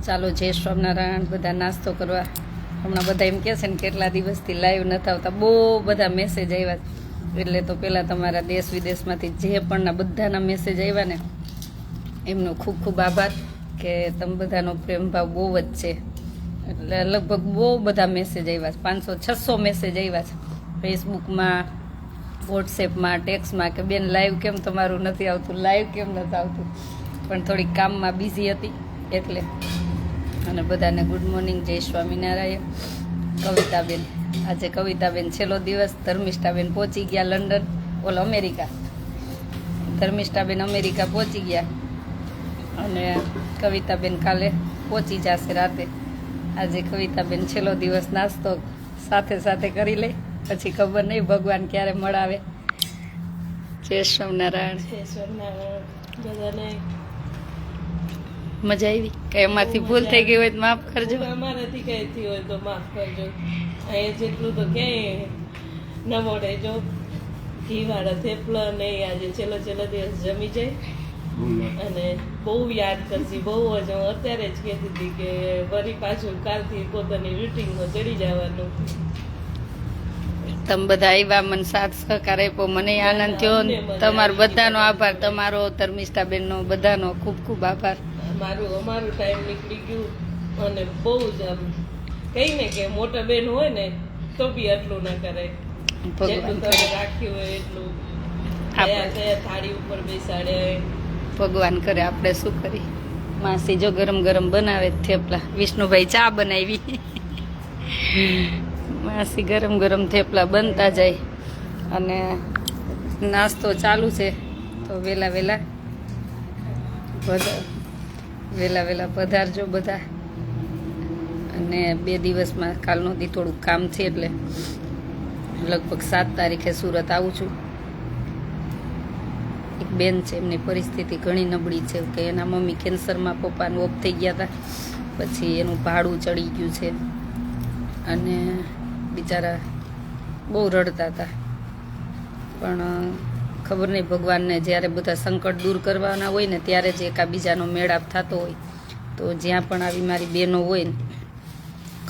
ચાલો જય સ્વામિનારાયણ. બધા નાસ્તો કરવા. હમણાં બધા એમ કહે છે ને કેટલા દિવસથી લાઈવ નથી આવતા, બહુ બધા મેસેજ આવ્યા. એટલે તો પહેલાં તમારા દેશ વિદેશમાંથી જે પણના બધાના મેસેજ આવ્યા ને એમનો ખૂબ ખૂબ આભાર કે તમે બધાનો પ્રેમ ભાવ બહુ જ છે. એટલે લગભગ બહુ બધા મેસેજ આવ્યા છે, 500-600 મેસેજ આવ્યા છે ફેસબુકમાં, વોટ્સએપમાં, ટેક્સમાં કે બેન લાઈવ કેમ તમારું નથી આવતું, લાઈવ કેમ નથી આવતું. પણ થોડીક કામમાં બિઝી હતી એટલે. અને બધાને ગુડ મોર્નિંગ, જય સ્વામિનારાયણ. કવિતાબેન, આજે કવિતાબેન છેલ્લો દિવસ. ધર્મિષ્ઠાબેન પહોંચી ગયા લંડન, અમેરિકા. ધર્મિષ્ઠાબેન અમેરિકા પહોંચી ગયા અને કવિતાબેન કાલે પહોંચી જશે રાતે. આજે કવિતાબેન છેલ્લો દિવસ નાસ્તો સાથે સાથે કરી લે, પછી ખબર નહીં ભગવાન ક્યારે મળાવે. જય સ્વામિનારાયણ. જય સ્વામિનારાયણ. બધાને મજા આવી? કઈ અમારથી ભૂલ થઈ ગઈ હોય તો માફ કરજો. અમારાથી કઈ થયું હોય તો માફ કરજો. અહીંયા જેટલું તો ક્યાંય ન મળે. જો ઘીવાળા થેપલા ને આજે છેલ્લો દિવસ જમી જાય અને બહુ યાદ કરશી, બહુ જ. હું અત્યારે જ કહેતી હતી કે વળી પાછું કાલથી પોતાની રૂટીનમાં ચડી જવાનું. તમે બધા આવ્યા, મને સાથ સહકાર આપ્યો, મને આનંદ થયો. તમારો બધાનો આભાર, તમારો, ધર્મિષ્ઠાબેનનો, બધાનો ખૂબ ખૂબ આભાર. અમારું ટાઈમ નીકળી ગયું અને બહુ જ આમ કઈ ને કે મોટા બેન હોય ને તો બી આટલું ના કરાય જેટલું તમે રાખ્યું હોય એટલું. થાળી ઉપર બેસાડ્યા. ભગવાન કરે, આપણે શું કરી. માસી જો ગરમ ગરમ બનાવે થેપલા. વિષ્ણુભાઈ ચા બનાવી. માસી ગરમ ગરમ થેપલા બનતા જાય અને નાસ્તો ચાલુ છે. તો વહેલા વહેલા પધારજો બધા. અને 2 દિવસમાં કાલનો દી થોડુંક કામ છે એટલે લગભગ 7 તારીખે સુરત આવું છું. એક બેન છે, એમની પરિસ્થિતિ ઘણી નબળી છે કે એના મમ્મી કેન્સરમાં, પપ્પાનું ઓફ થઈ ગયા હતા, પછી એનું ભાડું ચડી ગયું છે અને બિચારા બહુ રડતા હતા. પણ ખબર નહીં, ભગવાનને જ્યારે બધા સંકટ દૂર કરવાના હોય ને ત્યારે જ એકાબીજાનો મેળાપ થતો હોય. તો જ્યાં પણ આવી મારી બહેનો હોય ને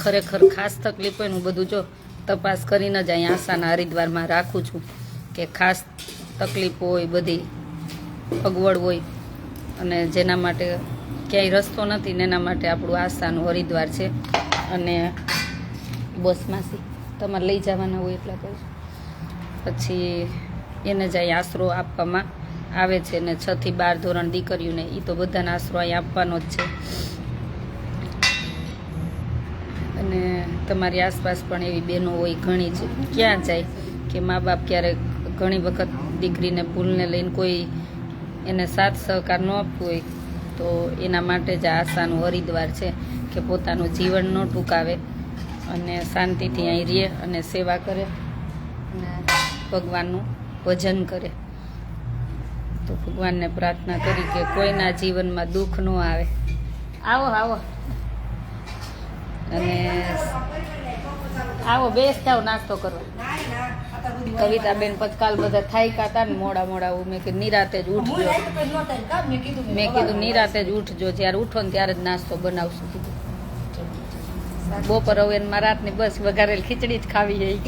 ખરેખર ખાસ તકલીફ હોય ને, હું બધું જો તપાસ કરીને જ અહીં આશાના હરિદ્વારમાં રાખું છું કે ખાસ તકલીફ હોય, બધી અગવડ હોય અને જેના માટે ક્યાંય રસ્તો નથી ને એના માટે આપણું આશાનું હરિદ્વાર છે. અને બસ માસી તમારે લઈ જવાના હોય એટલા કહું. પછી એને જ અહીં આશરો આપવામાં આવે છે ને 6 થી 12 ધોરણ દીકરીઓને એ તો બધાને આશરો અહીં આપવાનો જ છે. અને તમારી આસપાસ પણ એવી બહેનો હોય ઘણી જ, ક્યાં જાય કે મા બાપ ક્યારેક ઘણી વખત દીકરીને ભૂલને લઈને કોઈ એને સાથ સહકાર ન આપતું હોય તો એના માટે જ આ આશાનું હરિદ્વાર છે કે પોતાનું જીવન ન ટૂંકાવે અને શાંતિથી અહીં રહે અને સેવા કરે અને ભગવાનનું ભજન કરે. તો ભગવાનને પ્રાર્થના કરી કે કોઈના જીવનમાં દુઃખ ન આવે. આવો અને આવો, બેસ જાઓ નાસ્તો કરવા. કવિતાબેન પછી કાલ બધા થાક્યા હતા ને મોડા મેં કીધું નિરાતે જ ઉઠજો. મેં કીધું નિરાતે જ ઉઠજો, જ્યારે ઉઠો ને ત્યારે જ નાસ્તો બનાવશું કીધું. બપોર હવે મારા રાતની બસ વઘારેલ ખીચડી જ ખાવી જાય.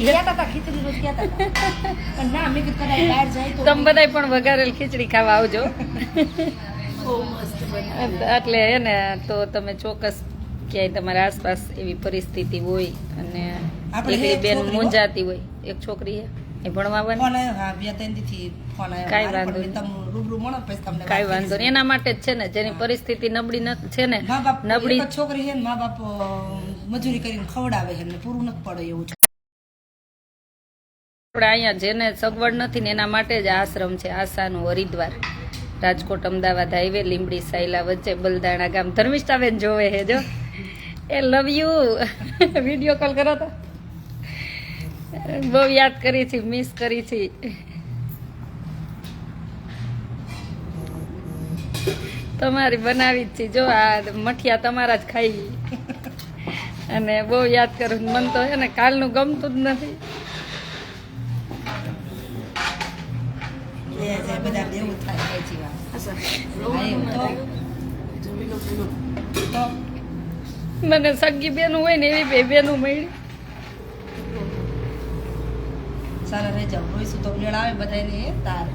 તમે બધા પણ વઘારેલ ખીચડી ખાવા આવજો. એટલે એને તો તમે ચોક્કસ ક્યાંય તમારા આસપાસ એવી પરિસ્થિતિ હોય અને એકલી બેન મૂંઝાતી હોય, એક છોકરી એ ભણવા કાંઈ વાંધો નહીં. એના માટે જ છે ને જેની પરિસ્થિતિ નબળી છે ને, નબળી છોકરી છે ને, મા બાપ મજૂરી કરીને ખવડાવે છે, પૂરું નથી પડે એવું છે. આપણે અહીંયા જેને સગવડ નથી ને એના માટે જ આશ્રમ છે, આશાનું હરિદ્વાર. રાજકોટ અમદાવાદ હાઈવે, લીંબડી સાયલા વચ્ચે બલદાણા ગામ. ધર્મિષ્ઠાબેન જોવે હે જો, એ લવ યુ. વિડીયો કોલ કરો તો બહુ યાદ કરી છે, મિસ કરી છે. તમારી બનાવી જ છે જો, આ મઠિયા તમારા જ ખાઈ અને બહુ યાદ કરું. મન તો છે ને કાલનું ગમતું જ નથી. બધા એવું થાય. મને સગી બેનું હોય ને એવી બે બેનું મળી. સારા રહી જાવ રોઈશું તો મેળ આવે બધાને તાર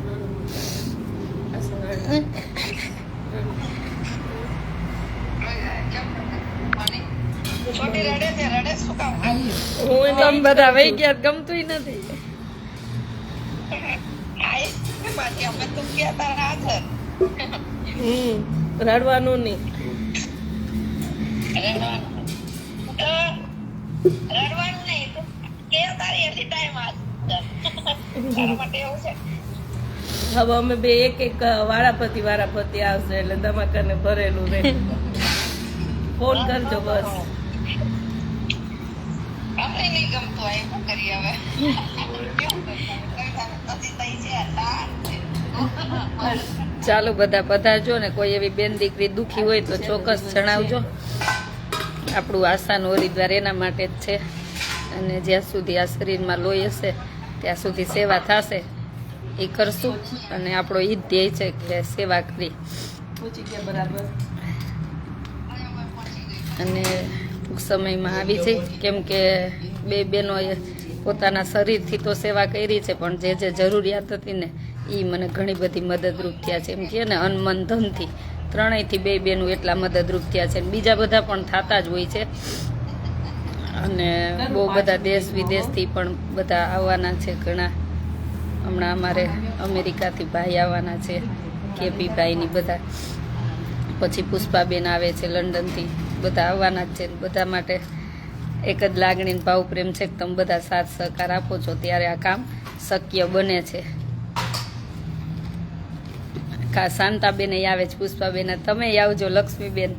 હું તમે બધા વહી ગયા ગમતું નથી. રડવાનું નહીં. હવે અમે બે એક એક વારાફરતી આવશે એટલે ધમાકાને ભરેલું રહે. ફોન કરજો બસ. ચાલો બધા પધારજો ને કોઈ એવી બેન દીકરી દુખી હોય તો ચોક્કસ જણાવજો. આપણું આસ્થાનું હરિદ્વાર એના માટે જ છે અને જ્યાં સુધી આ શરીરમાં લોહી હશે ત્યાં સુધી સેવા થશે એ કરશું અને આપણો ઈ જ ધ્યેય છે કે સેવા કરી પૂછી ગયા બરાબર. અને ટૂંક સમયમાં આવી છે કેમ કે બે બહેનોએ પોતાના શરીરથી તો સેવા કરી છે પણ જે જે જરૂરિયાત હતી ને એ મને ઘણી બધી મદદરૂપ થયા છે. એમ કહે ને અન મન ધનથી ત્રણેયથી બે બેનું એટલા મદદરૂપ થયા છે. બીજા બધા પણ થતા જ હોય છે અને બહુ બધા દેશ વિદેશથી પણ બધા આવવાના છે ઘણા. હમણાં અમારે અમેરિકાથી ભાઈ આવવાના છે કેપી ભાઈની બધા, પછી પુષ્પાબેન આવે છે લંડનથી, બધા આવવાના જ છે. બધા માટે એક જ લાગણી ભાવ પ્રેમ છે કે તમે બધા સાથ સહકાર આપો છો ત્યારે આ કામ શક્ય બને છે. શાંતાબેન આવે છે, પુષ્પાબેન તમે આવજો, લક્ષ્મીબેન,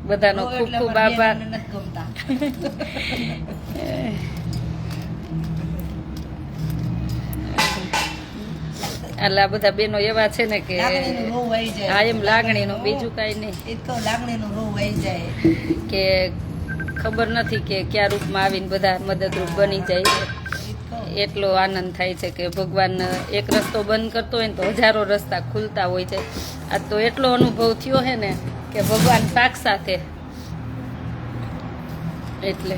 બધાનો ખૂબ ખૂબ આભાર. એટલે આ બધા બેનો એવા છે ને કે હા એમ લાગણીનો બીજું કાંઈ નહીં, લાગણીનો રોવ આવી જાય કે ખબર નથી કે કયા રૂપમાં આવીને બધા મદદરૂપ બની જાય છે. એટલો આનંદ થાય છે કે ભગવાન એક રસ્તો બંધ કરતો હોય ને તો હજારો રસ્તા ખુલતા હોય છે. આ તો એટલો અનુભવ થયો છે ને કે ભગવાન સાક્ષાત છે. એટલે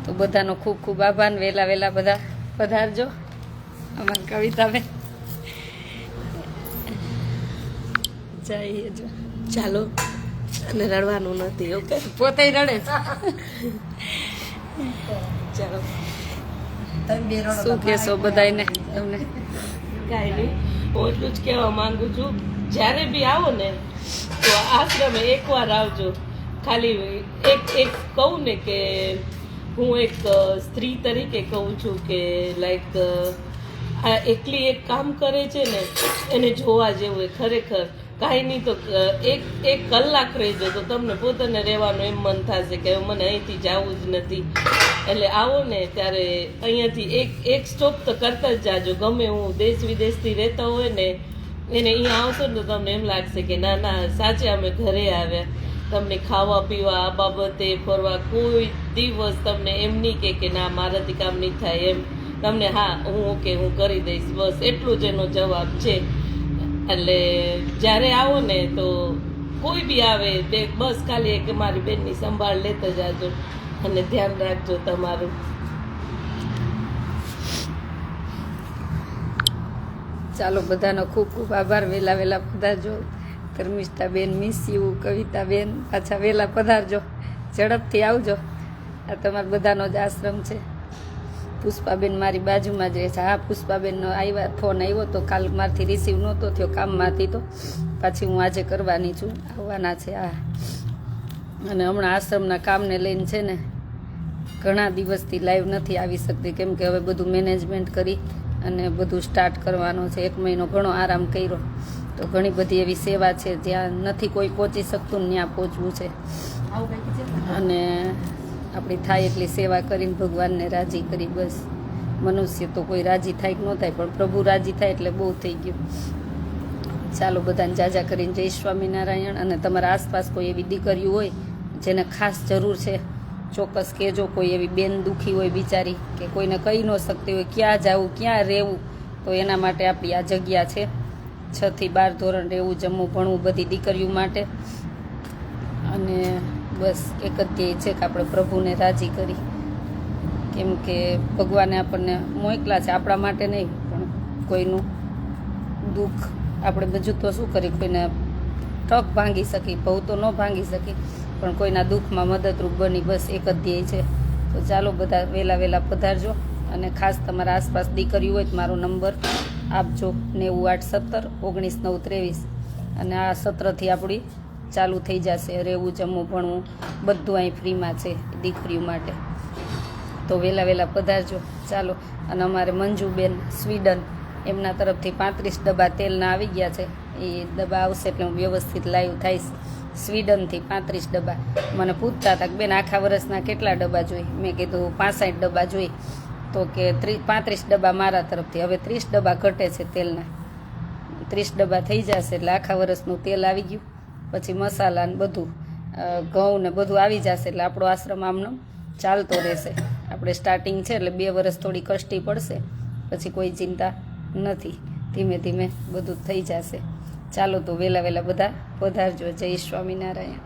તો બધાનો ખૂબ ખૂબ આભાર. વહેલા વહેલા બધા પધારજો. અમારી કવિતાબેન જઈએ જો. ચાલો, અને રડવાનું નથી. ઓકે, પોતે રડે છે. ચાલો. શું કહેશો બધાને? તમને કાંઈ નહીં, હું એટલું જ કહેવા માંગુ છું, જ્યારે બી આવો ને તો આશ્રમે એકવાર આવજો. ખાલી એક કહું ને કે હું એક સ્ત્રી તરીકે કહું છું કે લાઈક આ એકલી એક કામ કરે છે ને એને જોવા જેવું એ ખરેખર. કાંઈ નહીં તો એક કલાક રહેજો તો તમને પોતાને રહેવાનું એમ મન થશે કે મને અહીંથી જવું જ નથી. એટલે આવો ને ત્યારે અહીંયાથી એક સ્ટોપ તો કરતા જ જાજો. ગમે હું દેશ વિદેશથી રહેતા હોય ને એને અહીંયા આવશો ને તો તમને એમ લાગશે કે ના ના સાચે અમે ઘરે આવ્યા. તમને ખાવા પીવા આ બાબતે ફરવા કોઈ દિવસ તમને એમ નહીં કે ના મારાથી કામ નહીં થાય એમ. તમને હા હું ઓકે હું કરી દઈશ, બસ એટલું જ એનો જવાબ છે. એટલે જ્યારે આવો ને તો કોઈ બી આવે બસ ખાલી એક મારી બેનની સંભાળ લેતા જાજો અને ધ્યાન રાખજો તમારું. ચાલો, બધાનો ખૂબ ખૂબ આભાર. વહેલા વહેલા પધારજો. ધર્મિષ્ઠાબેન, મિસ યુ. કવિતાબેન, પાછા વહેલા પધારજો, ઝડપથી આવજો. આ તમારા બધાનો જ આશ્રમ છે. પુષ્પાબેન મારી બાજુમાં જ રહે છે. હા, પુષ્પાબેનનો આવ્યા ફોન આવ્યો તો કાલ મારથી રિસીવ નહોતો થયો કામમાંથી, તો પાછી હું આજે કરવાની છું. આવવાના છે હા. અને હમણાં આશ્રમના કામને લઈને છે ને ઘણા દિવસથી લાઈવ નથી આવી શકતી કેમ કે હવે બધું મેનેજમેન્ટ કરી અને બધું સ્ટાર્ટ કરવાનું છે. 1 મહિનો ઘણો આરામ કર્યો તો ઘણી બધી એવી સેવા છે જ્યાં નથી કોઈ પહોંચી શકતું ને ત્યાં પહોંચવું છે. અને આપણી થાય એટલી સેવા કરીને ભગવાનને રાજી કરી. બસ મનુષ્ય તો કોઈ રાજી થાય કે ન થાય પણ પ્રભુ રાજી થાય એટલે બહુ થઈ ગયું. ચાલો, બધાને જાજા કરીને જય સ્વામિનારાયણ. અને તમારા આસપાસ કોઈ એવી દીકરીઓ હોય જેને ખાસ જરૂર છે ચોક્કસ કહેજો. કોઈ એવી બેન દુઃખી હોય બિચારી કે કોઈને કહી ન શકતી હોય ક્યાં જવું ક્યાં રહેવું, તો એના માટે આપણી આ જગ્યા છે. 6 થી 12 ધોરણ રહેવું, જમવું, ભણવું બધી દીકરીઓ માટે. અને બસ એક જ ધ્યેય છે કે આપણે પ્રભુને રાજી કરી, કેમ કે ભગવાને આપણને મોકલા છે આપણા માટે નહીં, પણ કોઈનું દુઃખ આપણે બીજું તો શું કરી, કોઈને ટક ભાંગી શકી, ભવ તો ન ભાંગી શકી, પણ કોઈના દુઃખમાં મદદરૂપ બની, બસ એક જ ધ્યેય છે. તો ચાલો બધા વહેલા પધારજો, અને ખાસ તમારા આસપાસ દીકરીઓ હોય તો મારો નંબર આપજો 9817 19 9 23, અને આ સત્રથી આપણી ચાલુ થઈ જશે. રહેવું, જમવું, ભણવું બધું અહીં ફ્રીમાં છે દીકરીઓ માટે. તો વહેલા પધારજો. ચાલો. અને અમારે મંજુબેન સ્વીડન, એમના તરફથી 35 ડબ્બા તેલના આવી ગયા છે. એ ડબ્બા આવશે એટલે હું વ્યવસ્થિત લાઈવ થઈશ. સ્વીડનથી 35 ડબ્બા. મને પૂછતા હતા કે બેન આખા વર્ષના કેટલા ડબ્બા જોઈ? મેં કીધું 65 ડબ્બા જોઈ. તો કે 35 ડબ્બા મારા તરફથી. હવે 30 ડબ્બા ઘટે છે તેલના, 30 ડબ્બા થઈ જશે એટલે આખા વર્ષનું તેલ આવી ગયું. પછી મસાલા ને બધું, ઘઉં ને બધું આવી જશે એટલે આપણો આશ્રમ આમનો ચાલતો રહેશે. આપણે સ્ટાર્ટિંગ છે એટલે 2 વર્ષ થોડી કષ્ટી પડશે, પછી કોઈ ચિંતા નથી, ધીમે બધું થઈ જશે. ચાલો તો વહેલા બધા પધારજો. જય સ્વામિનારાયણ.